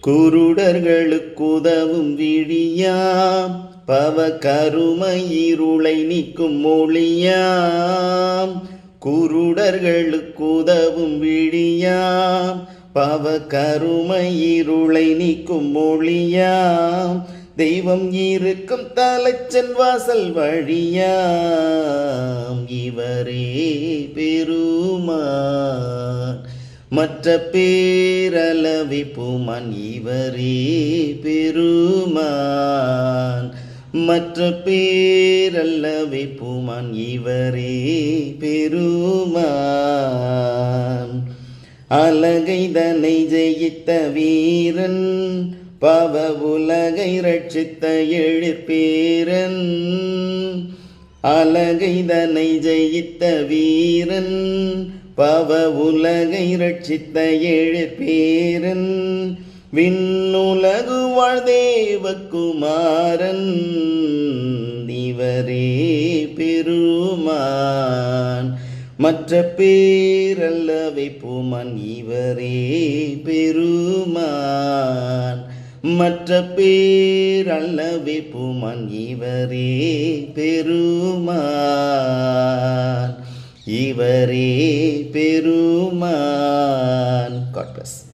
குருடர்களுக்குதவும் விழியாம் பவ கருமயிருளை நீக்கும் மொழியாம். குருடர்களுக்குதவும் விழியாம் பவ கருமயிருளை நீக்கும் மொழியாம். தெய்வம் இருக்கும் தலைச்சன் வாசல் வழியாம். இவரே பெருமான் மற்ற பேரளவிப்புமான். இவரே பெருமான் மற்ற பேரளவிப்புமான். இவரே பெருமான். அலகைதனை ஜெயித்த வீரன் பவ உலகை ரட்சித்த எழிற்பேரன். அலகைதனை ஜெயித்த வீரன் பவ உலகை ரட்சித்த எழிற்பேரன். விண்ணுலகு வாழ்தேவகுமாரன். இவரே பெருமான் மற்ற பேரளவிப்புமான். இவரே பெருமான் மற்ற பேரளவிப்புமான். இவரே பெருமான். இவரே பெருமான். God bless.